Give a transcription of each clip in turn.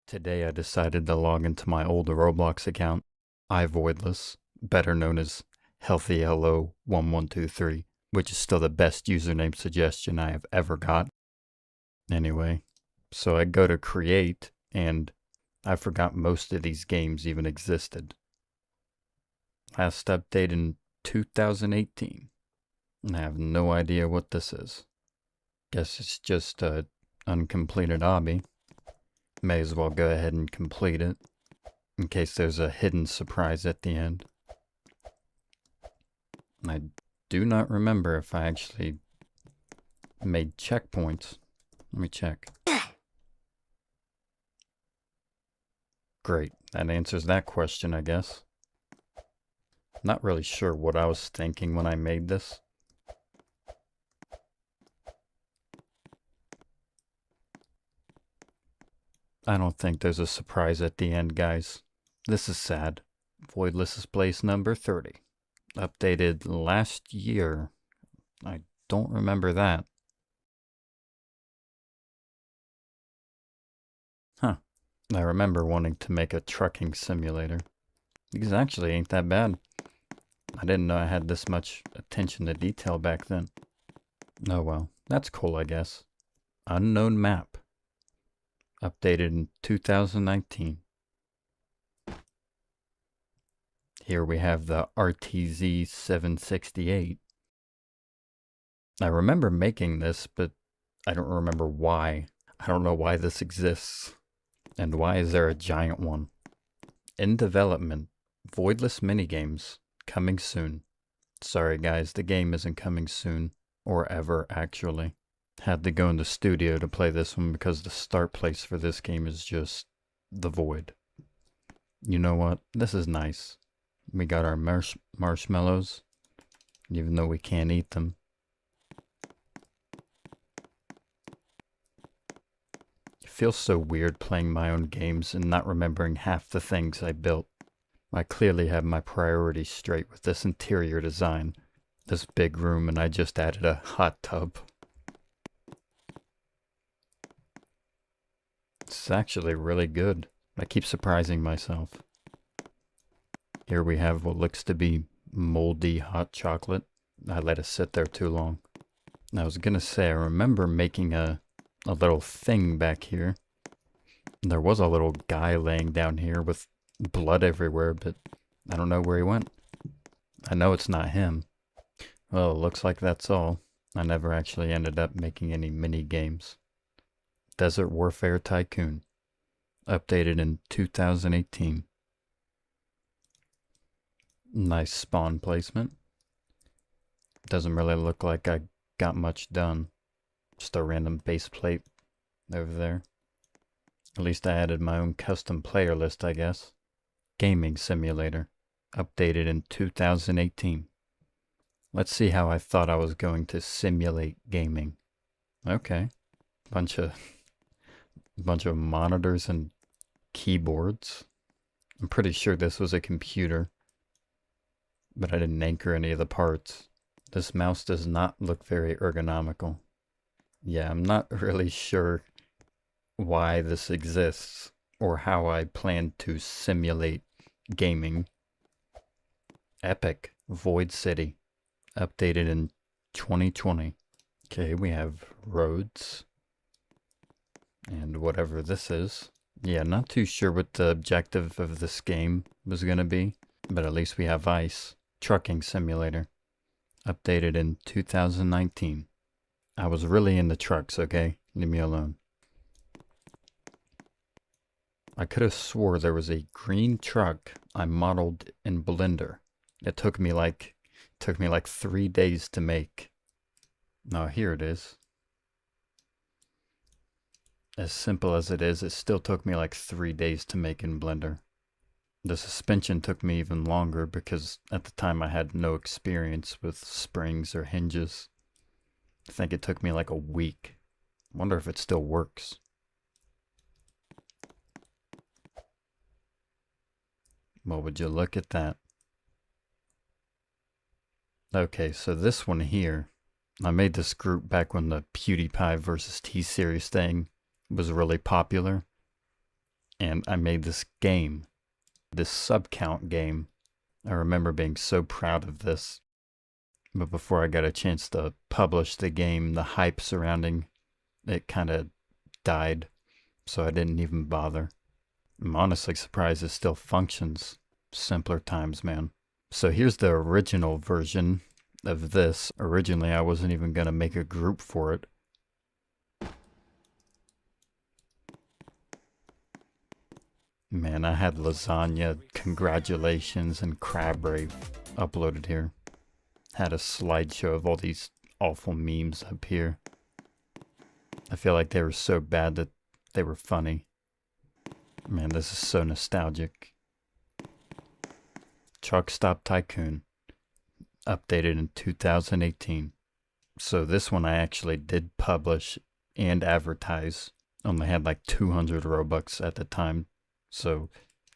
Today I decided to log into my old Roblox account, iVoidless, better known as HealthyHello1123, which is still the best username suggestion I have ever got. Anyway, so I go to create, and I forgot most of these games even existed. Last update in 2018. I have no idea what this is. Guess it's just a uncompleted hobby. May as well go ahead and complete it, in case there's a hidden surprise at the end. I do not remember if I actually made checkpoints. Let me check. Great, that answers that question, I guess. Not really sure what I was thinking when I made this. I don't think there's a surprise at the end, guys. This is sad. Voidless is place number 30. Updated last year. I don't remember that. Huh. I remember wanting to make a trucking simulator. These actually ain't that bad. I didn't know I had this much attention to detail back then. Oh well, that's cool, I guess. Unknown map. Updated in 2019. Here we have the RTZ 768. I remember making this, but I don't remember why. I don't know why this exists. And why is there a giant one? In development, Voidless minigames, coming soon. Sorry guys, the game isn't coming soon. Or ever, actually. Had to go in the studio to play this one because the start place for this game is just the void. You know what? This is nice. We got our marshmallows, even though we can't eat them. It feels so weird playing my own games and not remembering half the things I built. I clearly have my priorities straight with this interior design. This big room, and I just added a hot tub. It's actually really good. I keep surprising myself. Here we have what looks to be moldy hot chocolate. I let it sit there too long. I was gonna say, I remember making a little thing back here. There was a little guy laying down here with blood everywhere, but I don't know where he went. I know it's not him. Well, it looks like that's all. I never actually ended up making any mini games. Desert Warfare Tycoon. Updated in 2018. Nice spawn placement. Doesn't really look like I got much done. Just a random base plate over there. At least I added my own custom player list, I guess. Gaming simulator. Updated in 2018. Let's see how I thought I was going to simulate gaming. Okay. Bunch of monitors and keyboards. I'm pretty sure this was a computer, but I didn't anchor any of the parts. This mouse does not look very ergonomical. Yeah, I'm not really sure why this exists or how I plan to simulate gaming. Epic Void City. Updated in 2020. Okay, we have roads. And whatever this is. Yeah, not too sure what the objective of this game was going to be. But at least we have ice. Trucking simulator. Updated in 2019. I was really into trucks, okay? Leave me alone. I could have swore there was a green truck I modeled in Blender. It took me like 3 days to make. Oh, here it is. As simple as it is, it still took me like 3 days to make in Blender. The suspension took me even longer because at the time I had no experience with springs or hinges. I think it took me like a week. Wonder if it still works. Well, would you look at that? Okay, so this one here, I made this group back when the PewDiePie versus T-Series thing was really popular. And I made this game, this sub-count game. I remember being so proud of this. But before I got a chance to publish the game, the hype surrounding it kind of died. So I didn't even bother. I'm honestly surprised it still functions. Simpler times, man. So here's the original version of this. Originally, I wasn't even going to make a group for it. Man, I had lasagna, congratulations, and crab rave uploaded here. Had a slideshow of all these awful memes up here. I feel like they were so bad that they were funny. Man, this is so nostalgic. Truck Stop Tycoon, updated in 2018. So this one I actually did publish and advertise. Only had like 200 Robux at the time, so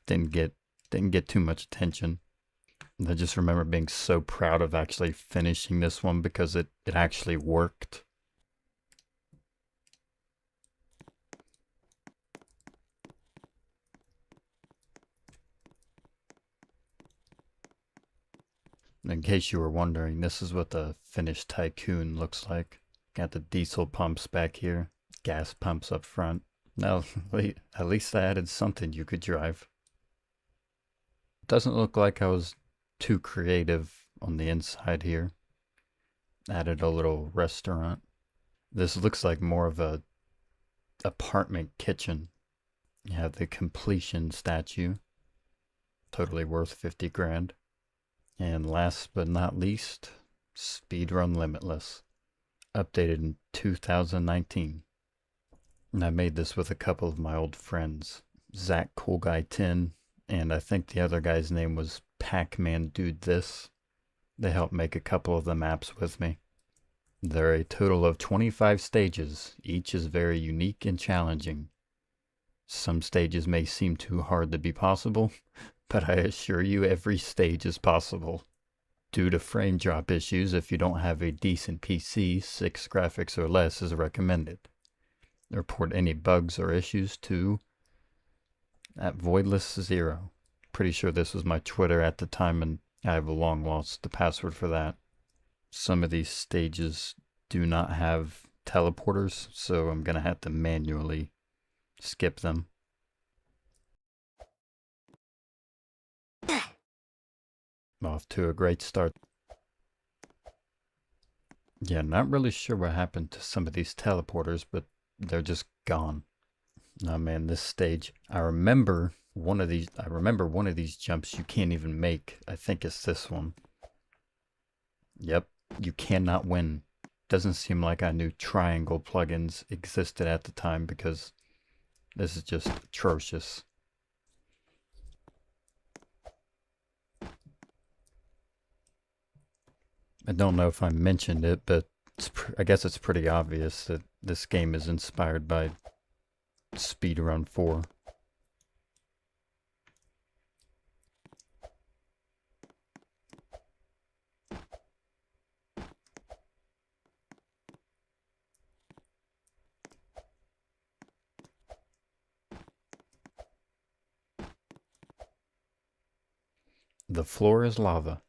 didn't get too much attention. And I just remember being so proud of actually finishing this one because it actually worked. In case you were wondering, this is what the finished Tycoon looks like. Got the diesel pumps back here, gas pumps up front. Now, at least I added something you could drive. Doesn't look like I was too creative on the inside here. Added a little restaurant. This looks like more of a apartment kitchen. You have the completion statue. Totally worth 50 grand. And last but not least, Speedrun Limitless, updated in 2019. And I made this with a couple of my old friends, Zach Cool Guy 10, and I think the other guy's name was Pac-Man Dude This. They helped make a couple of the maps with me. There are a total of 25 stages. Each is very unique and challenging. Some stages may seem too hard to be possible, but I assure you every stage is possible. Due to frame drop issues, if you don't have a decent PC, 6 graphics or less is recommended. Report any bugs or issues to @voidless0. Pretty sure this was my Twitter at the time, and I have long lost the password for that. Some of these stages do not have teleporters, so I'm gonna have to manually skip them. Off to a great start. Yeah, not really sure what happened to some of these teleporters, but they're just gone. Oh man, this stage. I remember one of these jumps you can't even make. I think it's this one. Yep, you cannot win. Doesn't seem like I knew triangle plugins existed at the time because this is just atrocious. I don't know if I mentioned it, but I guess it's pretty obvious that this game is inspired by Speedrun 4. The floor is lava.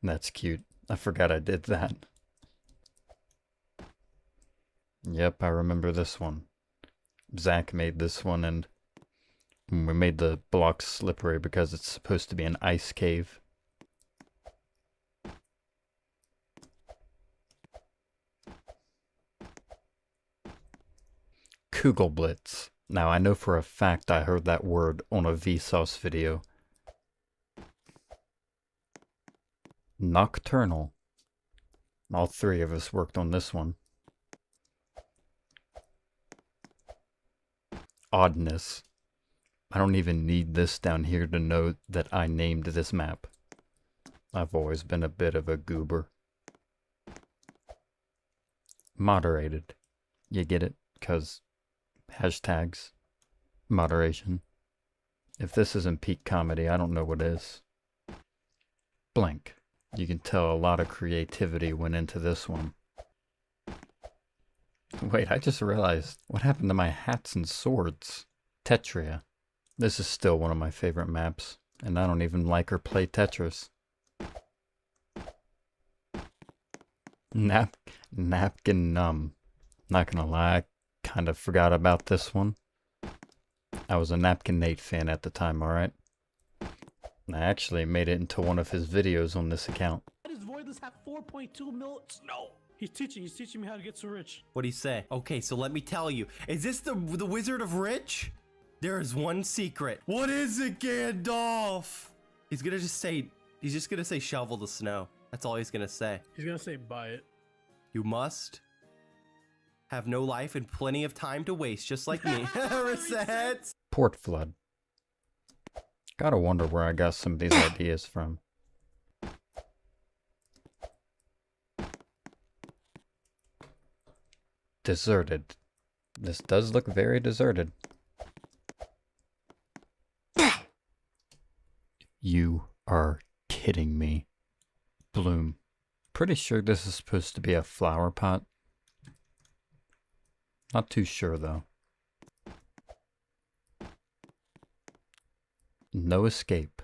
That's cute. I forgot I did that. Yep, I remember this one. Zach made this one, and we made the blocks slippery because it's supposed to be an ice cave. Kugelblitz. Now, I know for a fact I heard that word on a Vsauce video. Nocturnal. All three of us worked on this one. Oddness. I don't even need this down here to know that I named this map. I've always been a bit of a goober. Moderated. You get it? 'Cause hashtags. Moderation. If this isn't peak comedy, I don't know what is. Blank. You can tell a lot of creativity went into this one. Wait, I just realized what happened to my hats and swords? Tetria. This is still one of my favorite maps, and I don't even like or play Tetris. Napkin Numb. Not gonna lie, I kind of forgot about this one. I was a Napkin Nate fan at the time, alright? I actually made it into one of his videos on this account. Why does Voidless have 4.2 mil? No! He's teaching me how to get so rich. What'd he say? Okay, so let me tell you. Is this the Wizard of Rich? There is one secret. What is it, Gandalf? He's just gonna say shovel the snow. That's all he's gonna say. He's gonna say buy it. You must have no life and plenty of time to waste, just like me. Reset. Port Flood. Gotta wonder where I got some of these ideas from. Deserted. This does look very deserted. You are kidding me. Bloom. Pretty sure this is supposed to be a flower pot. Not too sure though. No escape.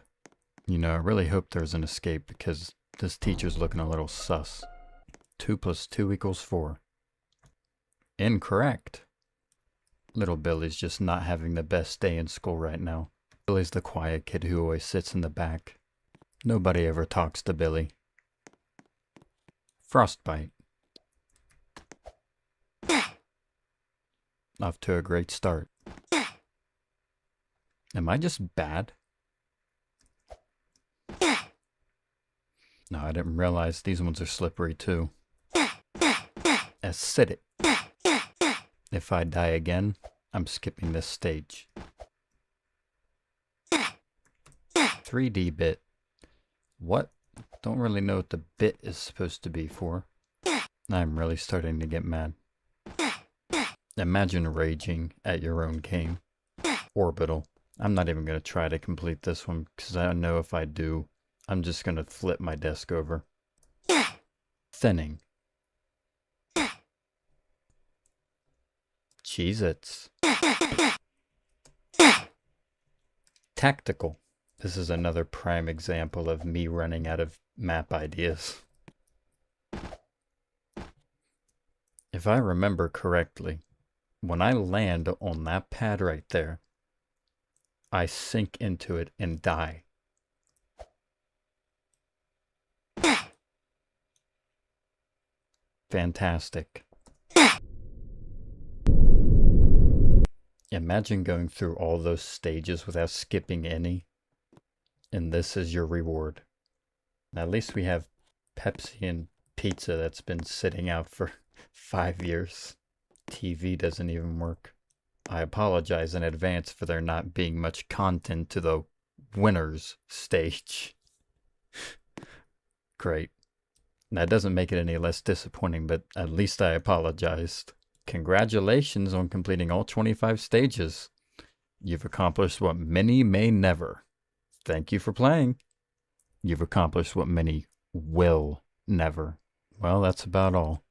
You know, I really hope there's an escape because this teacher's looking a little sus. 2 + 2 = 4. Incorrect. Little Billy's just not having the best day in school right now. Billy's the quiet kid who always sits in the back. Nobody ever talks to Billy. Frostbite. Off to a great start. Am I just bad? No, I didn't realize these ones are slippery too. Acidic. If I die again, I'm skipping this stage. 3D bit. What? Don't really know what the bit is supposed to be for. I'm really starting to get mad. Imagine raging at your own game. Orbital. I'm not even going to try to complete this one because I know if I do, I'm just going to flip my desk over. Thinning. Cheez-Its. Tactical. This is another prime example of me running out of map ideas. If I remember correctly, when I land on that pad right there, I sink into it and die. Fantastic. Imagine going through all those stages without skipping any. And this is your reward. At least we have Pepsi and pizza that's been sitting out for 5 years. TV doesn't even work. I apologize in advance for there not being much content to the winners stage. Great. That doesn't make it any less disappointing, but at least I apologized. Congratulations on completing all 25 stages. You've accomplished what many may never. Thank you for playing. You've accomplished what many will never. Well, that's about all.